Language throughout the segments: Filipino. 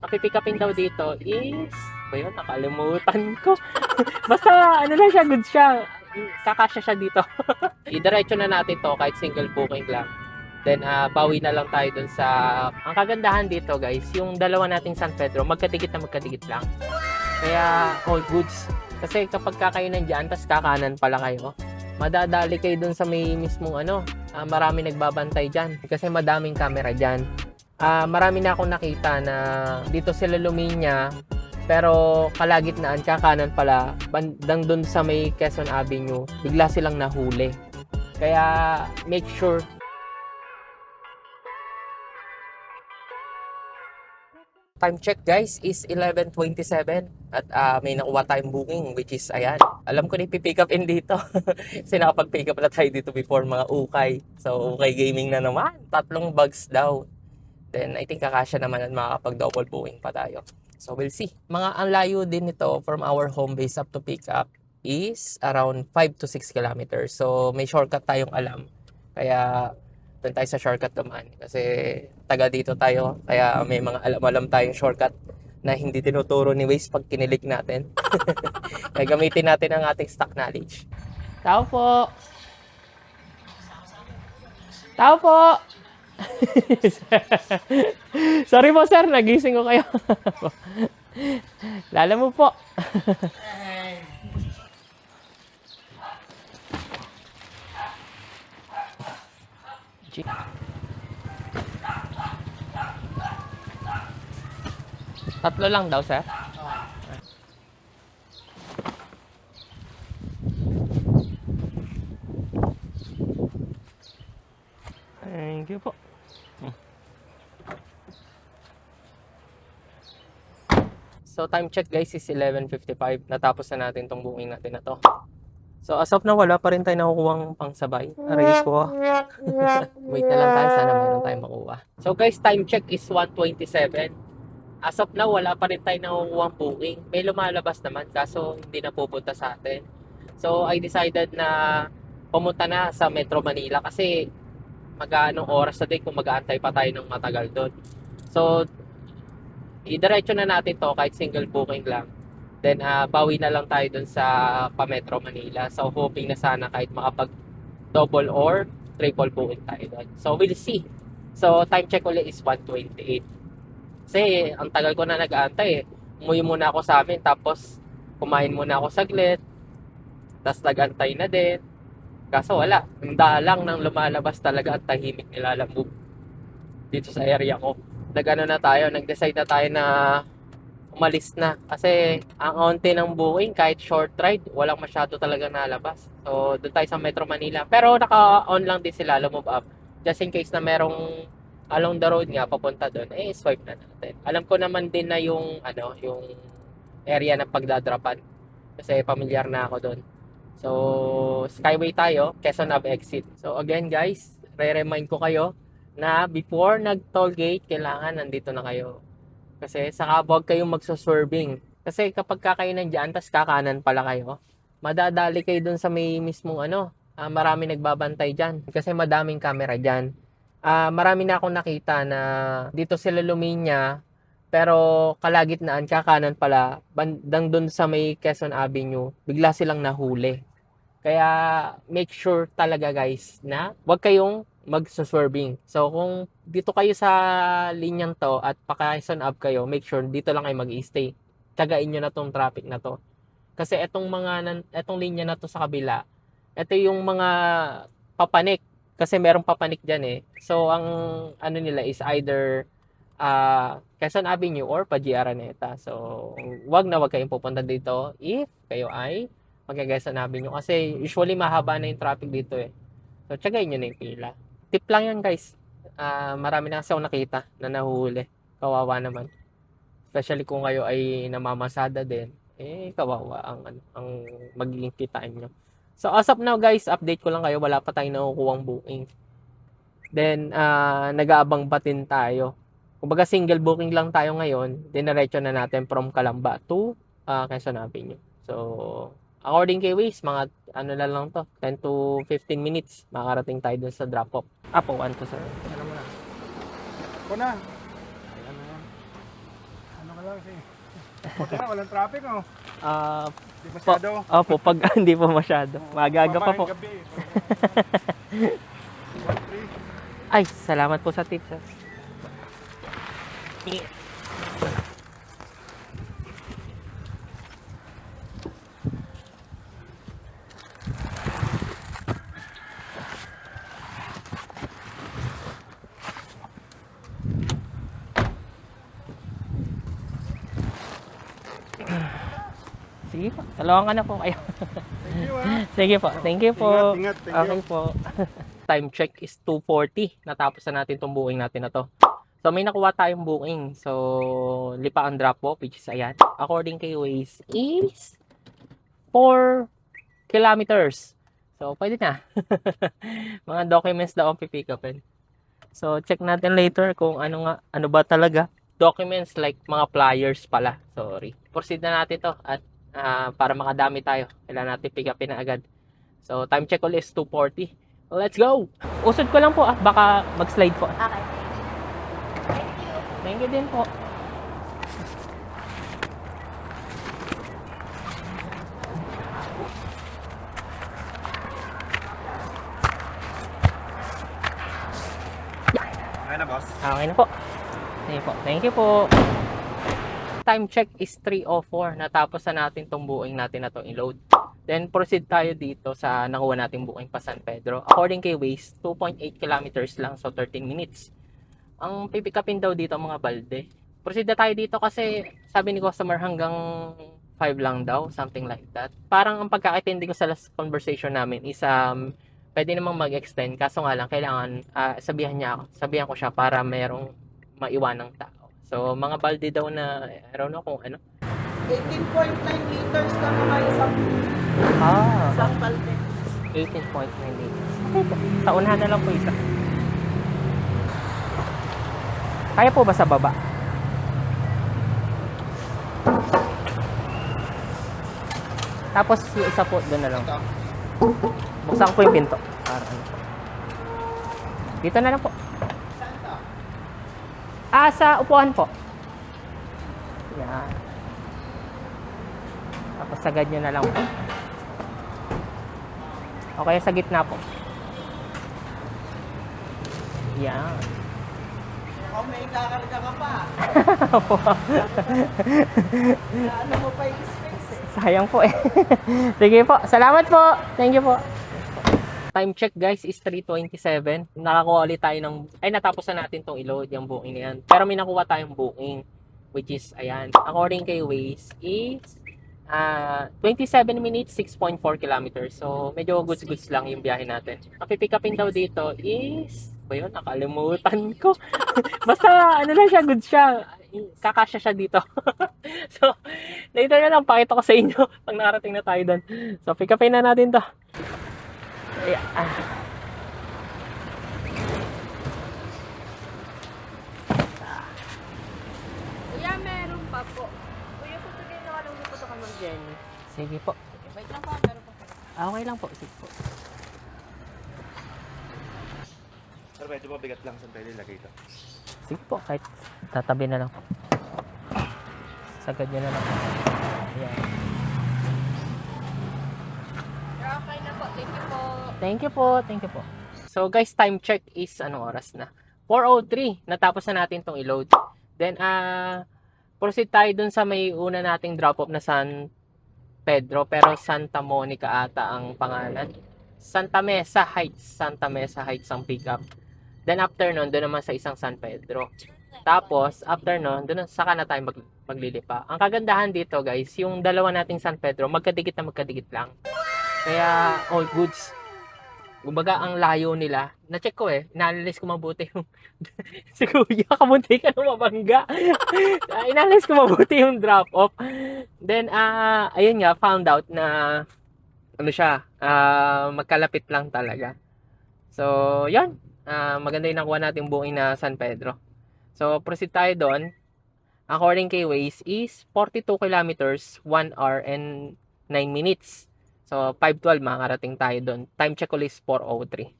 Pipick upin daw dito is, ba yun, nakalimutan ko. Basta, ano lang siya, good siya. Kakasya siya dito. Idiretso na natin to kahit single booking lang. Then, bawi na lang tayo dun sa... Ang kagandahan dito, guys, yung dalawa nating San Pedro, magkadikit na magkadikit lang. Kaya, all goods. Kasi kapag kayo nandyan, tas kakanan pala kayo, madadali kayo dun sa may mismong marami nagbabantay dyan. Kasi madaming camera dyan. Marami na akong nakita na dito sila luminya, pero kalagitnaan, kakanan pala, bandang dun sa may Quezon Avenue, bigla silang nahuli. Kaya make sure. Time check guys is 11:27 at may nakuha tayong booking which is ayan. Alam ko na ipipick up in dito. Kasi nakapag-pick up na tayo dito before mga ukay. So ukay gaming na naman. 3 bags daw. Then I think kakasya naman at makakapag-double booking pa tayo. So we'll see. Mga ang layo din nito from our home base up to pick up is around 5 to 6 kilometers. So may shortcut tayong alam. Kaya doon tayo sa shortcut naman. Kasi taga dito tayo. Kaya may mga alam-alam tayong shortcut na hindi tinuturo ni Waze pag kinilik natin. Kaya gamitin natin ang ating stock knowledge. Tao po! Tao po! Sorry po sir, nagising ko kayo. Lala mo po. Tatlo lang daw sir. Thank you po. So time check guys is 11:55. Natapos na natin tong booking natin na to. So as of now, wala pa rin tayo nakukuhang pangsabay. Aray ko. Wait na lang tayo, sana meron tayong makuha. So guys, time check is 1:27. As of now, wala pa rin tayo nakukuhang booking. May lumalabas naman, kaso hindi na pupunta sa atin. So I decided na pumunta na sa Metro Manila kasi mag-aanong oras na din kung mag-aantay pa tayo ng matagal doon. So idiretso na natin to kahit single booking lang. Then bawi na lang tayo dun sa pa-Metro Manila. So hoping na sana kahit makapag double or triple booking tayo doon. So we'll see. So time check ulit is 1:28. Kasi ang tagal ko na nag-aantay eh. Umuwi muna ako sa amin tapos kumain muna ako saglit. Tapos nag-antay na din. Kaso wala. Ang dalang nang lumalabas talaga at tahimik nilalambog dito sa area ko. Nag-decide na tayo na umalis na. Kasi ang onti ng booking, kahit short ride, walang masyado talaga nalabas. So, doon tayo sa Metro Manila. Pero naka-on lang din sila, lumove up. Just in case na merong along the road nga, papunta doon, swipe na natin. Alam ko naman din na yung area ng pagdadrapan. Kasi pamilyar na ako doon. So, Skyway tayo, Quezon Ave exit. So, again guys, re-remind ko kayo na before nag-toll gate, kailangan nandito na kayo. Kasi saka huwag kayong magsuswerving. Kasi kapag kayo nandyan, tas kakanan pala kayo, madadali kayo dun sa may mismong marami nagbabantay dyan. Kasi madaming camera dyan. Marami na akong nakita na dito sila luminya, pero kalagitnaan, kakanan pala, bandang dun sa may Quezon Avenue, bigla silang nahuli. Kaya make sure talaga guys na huwag kayong magsuswerving. So kung dito kayo sa linyang to at pa-Quezon Ave kayo, make sure dito lang kayo mag-i-stay. Tagain nyo na tong traffic na to. Kasi etong linya na to sa kabila, ito yung mga papanik. Kasi merong papanik dyan eh. So ang nila is either Quezon Avenue or pa-GR Araneta. So wag kayong pupunta dito if kayo ay mag-Quezon Avenue. Kasi usually mahaba na yung traffic dito eh. So tsagayin nyo na yung pila. Tip lang yan guys. Marami na kasi ako nakita na nahuhuli. Kawawa naman. Especially kung kayo ay namamasada din. Kawawa ang magiging kitain nyo. So as of now guys, update ko lang kayo. Wala pa tayong nakukuhang booking. Then nag-aabang batin tayo. Kumbaga single booking lang tayo ngayon. Dinerecho na natin from Calamba to Quezon Avenue. So according kay Waze, mga na lang to, 10 to 15 minutes, makarating tayo dun sa drop-off. Po, 1 to 7. Ano mo na? Ako na. Ayan na yan. ano ka lang kasi. Buti na, walang traffic, oh. Ah, Di masyado. opo, pag hindi po masyado. Magaga pa po. Gabi. 1-3. Ay, salamat po sa tips, sir. Sige po, talawan ka na po kayo. Thank you, ah. Sige po, thank you po. Ingat, thank you. Okay po. Time check is 2:40. Natapos na natin tong booking natin na to. So may nakuha tayong booking. So lipa ang drop off, which is ayan. According kay Waze is 4 kilometers. So pwede na. Mga documents daw ang pipick upin. So check natin later kung ano ba talaga. Documents like mga flyers pala. Sorry. Proceed na natin to at para makadami tayo. Kailangan natin pick upin na agad. So time check ulit is 2:40. Let's go! Usod ko lang po baka mag-slide po. Okay. Thank you din po. Ay na, boss. Okay na po. Sige po. Thank you po. Time check is 3:04. Natapos na natin tong booking natin na to i-load. Then proceed tayo dito sa nakuha nating booking pa San Pedro. According kay Waze, 2.8 kilometers lang, so 13 minutes. Ang pipikapin daw dito mga balde. Proceed na tayo dito kasi sabi ni customer hanggang 5 lang daw, something like that. Parang ang pagkakaintindi ko sa last conversation namin is pwede namang mag-extend, kaso nga lang kailangan sabihan ko siya para merong maiwanang tao. So mga balde daw na I don't know kung ano. 18.9 liters lang naman isang balde. 18.9 liters. Okay po. Sa unahan na lang po isa. Kaya po ba sa baba? Tapos yung isa po doon na lang. Buksan ko po yung pinto. Para ano po. Dito na lang po. Sa upuan po. Yan. Tapos sagad nyo na lang po. Okay, sa gitna po. Yan. Oh, may kakarga ka pa. Ano mo pa yung space eh. Sayang po eh. Sige po. Salamat po. Thank you po. Time check guys is 3:27. Nakakuha ulit tayo natapos na natin tong i-load yung booking na yan. Pero may nakuha tayong booking which is ayan. According kay Waze is 27 minutes, 6.4 kilometers. So medyo goods lang yung biyahe natin. Ang pipick upin daw dito is ba yun? Nakalimutan ko. Basta ano lang siya, good siya. Kakasya siya dito. So later na lang pakita ko sa inyo pag nakarating na tayo doon. So pick upin na natin to. Yeah. Kuya, meron pa po. Kuya, patuloy na walang lupo ka ng Jenny. Sige po. Wait lang pa, meron pa. Okay lang po. Sige po. Sir, medyo mabigat lang. Saan pwede ilagay ito? Sige po. Kahit tatabi na lang po. Sagad nyo na lang po. Ayan. Okay na po, thank you po. Thank you po. Thank you po. So guys, time check is anong oras na? 4:03. Natapos na natin tong i-load. Then, proceed tayo dun sa may una nating drop-off na San Pedro. Pero Santa Monica ata ang pangalan. Santa Mesa Heights ang pick-up. Then after nun, doon naman sa isang San Pedro. Tapos, after nun, doon saka na tayo maglilipa. Ang kagandahan dito guys, yung dalawa nating San Pedro, magkadikit lang. Kaya, all goods. Kumbaga, ang layo nila. Na-check ko inaanalyze ko mabuti yung si Kuya, kamunti ka na mabangga. Inaanalyze ko mabuti yung drop-off. Then, ayun nga, found out na magkalapit lang talaga. So, yan. Maganda yung nakuha natin buong na San Pedro. So, proceed tayo doon. According kay Waze is 42 kilometers, 1 hour and 9 minutes. So, 5:12 makakarating tayo doon. Time check ulit is 4:03.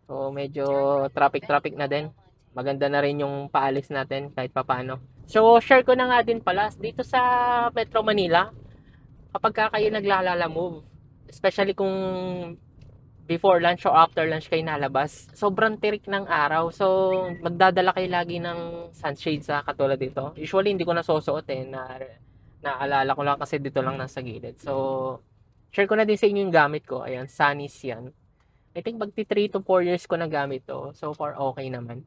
So, medyo traffic na din. Maganda na rin yung paalis natin kahit papaano. So, share ko na nga din pala, dito sa Metro Manila, kapag ka kayo naglalala move, especially kung before lunch o after lunch kayo nalabas, sobrang tirik ng araw. So, magdadala kayo lagi ng sunshade sa katulad dito. Usually, hindi ko nasusuot naalala ko lang kasi dito lang nasa gilid. So, share ko na din sa inyo yung gamit ko. Ayan, Sunnies yan. I think magti 3 to 4 years ko na gamit to. So far, okay naman.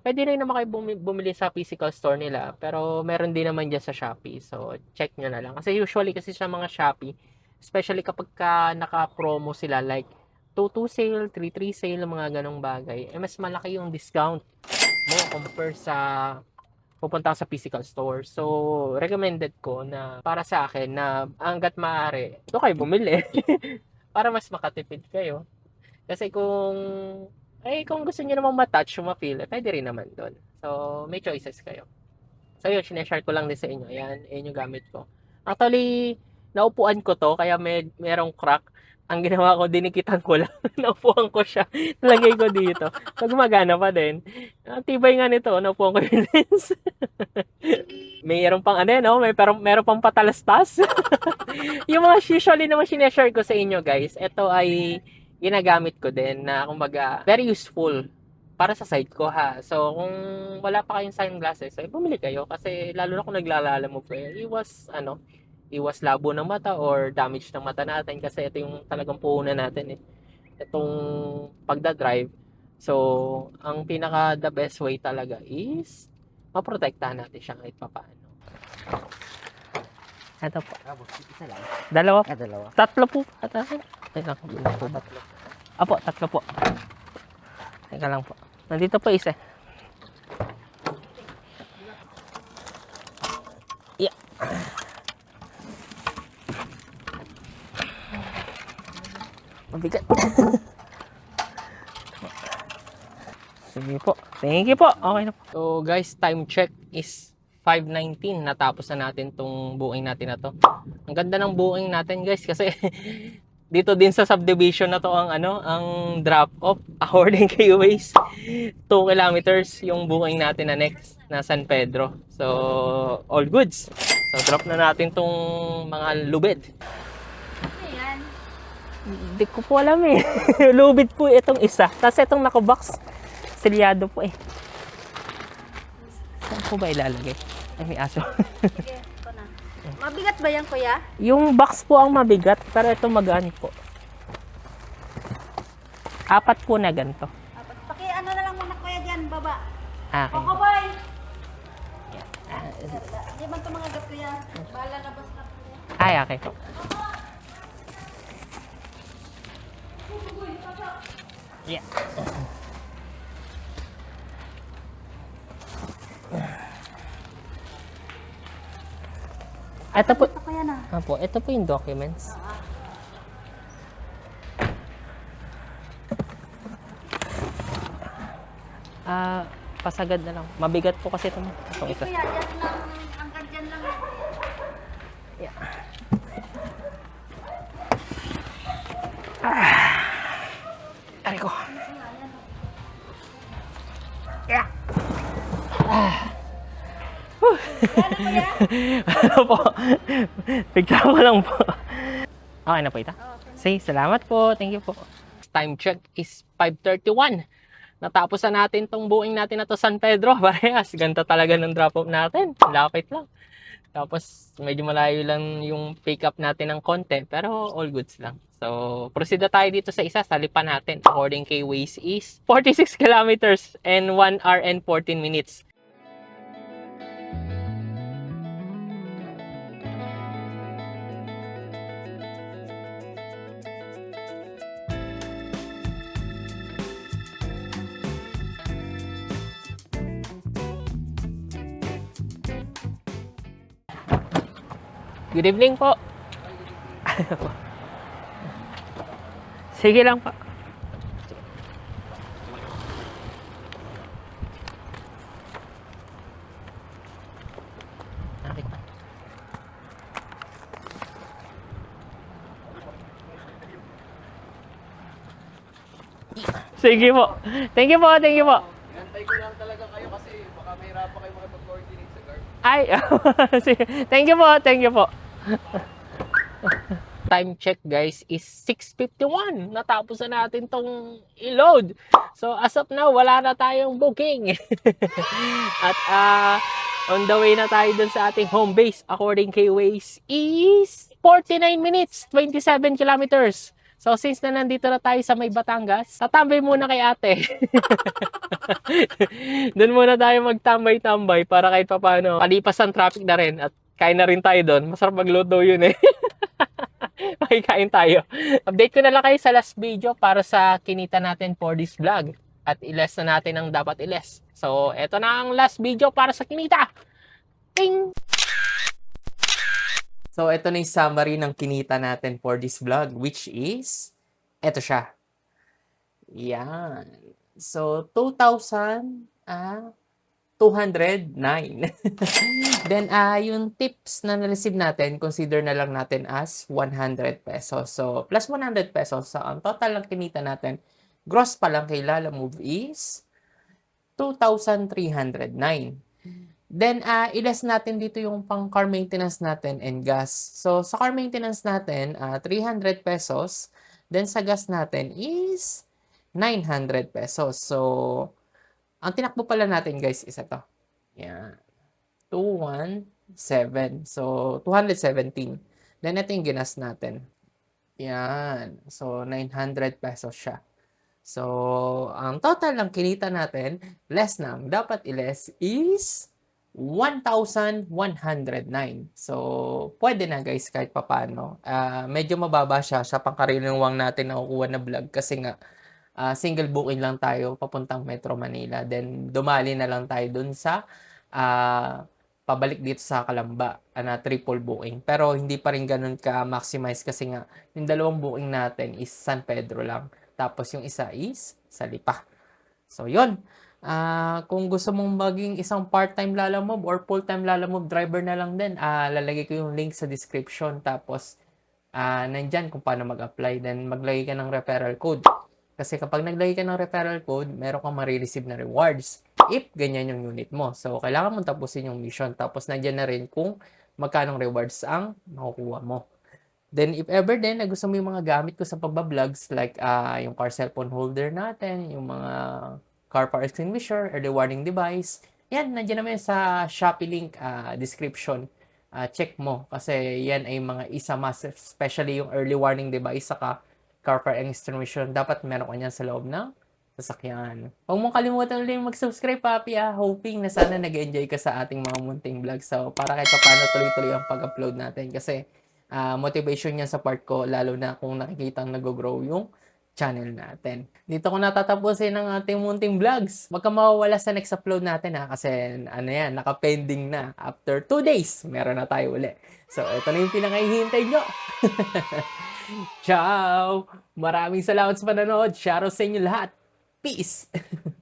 Pwede rin naman kayo bumili sa physical store nila. Pero meron din naman dyan sa Shopee. So, check nyo na lang. Kasi usually kasi sa mga Shopee, especially kapag ka naka-promo sila, like 2-2 sale, 3-3 sale, mga ganong bagay, mas malaki yung discount mo compare sa pupunta ka sa physical store. So, recommended ko na para sa akin na hanggat maaari, ito kayo bumili. Para mas makatipid kayo. Kasi kung gusto niyo namang matouch, ma-feel, pwede rin naman doon. So, may choices kayo. So, yun, sineshare ko lang din sa inyo. Ayan yung gamit ko. Actually, naupuan ko to, kaya merong crack. Ang ginawa ko, dinikitan ko lang. Naupuan ko siya. Nalagay ko dito. So, gumagana pa din. Ang tibay nga nito, naupuan ko yung lens. Mayroon pang meron pang patalastas. Yung mga usually naman sineshare ko sa inyo guys, ito ay ginagamit ko din na kumbaga very useful para sa side ko ha. So kung wala pa kayong sunglasses, ay bumili kayo kasi lalo na kung naglalala mo pa, iwas labo ng mata or damage ng mata natin kasi ito yung talagang puhunan natin eh. Itong pagdadrive. So ang pinaka the best way talaga is maprotektahan natin siya kahit papaano. Ito po. Isa lang. Dalawa. Dalawa. Tatlo po. Teka lang. Tatlo. Apo, tatlo po. Teka lang po. Nandito po isa. Yeah. Mabigat. Sige po. Thank you po. Okay na po. So guys, time check is 5:19. Natapos na natin tong buuing natin na to. Ang ganda ng buuing natin guys kasi dito din sa subdivision na to ang drop off according kay Waze 2 kilometers yung buuing natin na next na San Pedro. So all goods. So drop na natin tong mga lubid. Ayan. Hindi ko po alam eh. Lubid po itong isa. Tapos itong nakabox, selyado po eh. Saan po ba ilalagay? Ay, may aso. Sige, ito na. Mabigat ba yan, kuya? Yung box po ang mabigat, pero ito magaan po. 4 po na ganito. Ano na lang muna, kuya, dyan, baba. Okay. Koko, boy! Di ba ito mga gat, kuya? Bahala na basta, kuya. Ay, okay po. Yeah. Ito po. Ito, kuya, na. Ito po yung documents. Pasagad na lang. Mabigat po kasi itong isa. Kuya, dyan lang. Hanggang dyan lang. Yeah. Aray ko. Yeah. Ano, kuya? Ano po? Bigla ko lang po. Okay na po ito? Say, salamat po. Thank you po. Time check is 5:31. Natapos na natin tong buuing natin na to San Pedro. Parehas. Ganda talaga ng drop-off natin. Lapit lang. Tapos, medyo malayo lang yung pick up natin ng konti. Pero, all goods lang. So, proceed na tayo dito sa isa. Salipan natin. According kay Waze is 46 kilometers and 1 hour and 14 minutes. Good evening po. Sige lang po. Sige po. Thank you po, thank you po. Antay ko lang talaga kayo kasi baka mahirapan kayo makipag-coordinate Ay, sige. Thank you po, thank you po. Time check guys is 6:51. Natapos na natin tong i-load. So as of now, wala na tayong booking. At on the way na tayo dun sa ating home base according kay Waze is 49 minutes, 27 kilometers. So since na nandito na tayo sa may Batangas, tatambay muna kay ate. Doon muna tayo magtambay-tambay para kahit papaano palipas ang traffic na rin at kain na rin tayo doon. Masarap magluto yun eh. Makikain tayo. Update ko na lang kayo sa last video para sa kinita natin for this vlog. At iles na natin ang dapat iles. So, eto na ang last video para sa kinita. Ting! So, eto na yung summary ng kinita natin for this vlog, which is, eto siya. Yan. So, 2,209. Then, yung tips na na-receive natin, consider na lang natin as 100 pesos. So, plus 100 pesos. So, ang total lang kinita natin, gross pa lang kay Lala Move is 2,309. Then, ilas natin dito yung pang car maintenance natin and gas. So, sa car maintenance natin, 300 pesos. Then, sa gas natin is 900 pesos. So, ang tinakbo pala natin guys is ito. Yan. 217. So, 217. Then, ito yung ginas natin. Yan. So, 900 pesos siya. So, ang total ng kinita natin, less ng dapat i-less is 1,109. So, pwede na guys kahit papano. Medyo mababa siya sa pangkaraniwang natin nakukuha na vlog kasi nga single booking lang tayo papuntang Metro Manila. Then, dumali na lang tayo dun sa pabalik dito sa Calamba na triple booking. Pero, hindi pa rin ganun ka-maximize kasi nga yung dalawang booking natin is San Pedro lang. Tapos, yung isa is sa Lipa. So, yun. Kung gusto mong maging isang part-time Lala Move or full-time Lala Move driver na lang din, lalagay ko yung link sa description. Tapos, nandyan kung paano mag-apply. Then, maglagay ka ng referral code. Kasi kapag naglagay ka ng referral code, meron kang marireceive na rewards if ganyan yung unit mo. So, kailangan mong tapusin yung mission. Tapos, nandyan na rin kung magkanong rewards ang makukuha mo. Then, if ever din na gusto mo yung mga gamit ko sa pagbablog,s like yung car cellphone holder natin, yung mga car fire extinguisher, early warning device, yan, nandiyan naman sa Shopee link description. Check mo kasi yan ay mga isa must, especially yung early warning device saka car fire extinguisher. Dapat meron ka niyan sa loob ng sasakyan. Huwag mong kalimutan ulit mag-subscribe, papi. Hoping na sana nag-enjoy ka sa ating mga munting vlog. So, para kahit paano tuloy-tuloy ang pag-upload natin kasi motivation yan sa part ko, lalo na kung nakikita nag-grow yung channel natin. Dito ko natatapusin ang ating munting vlogs. Huwag ka mawawala sa next upload natin kasi ano yan, naka-pending na. After 2 days, meron na tayo uli. So, ito na yung pinakahihintay nyo. Ciao! Maraming salamat sa panonood. Shoutout sa inyo lahat. Peace!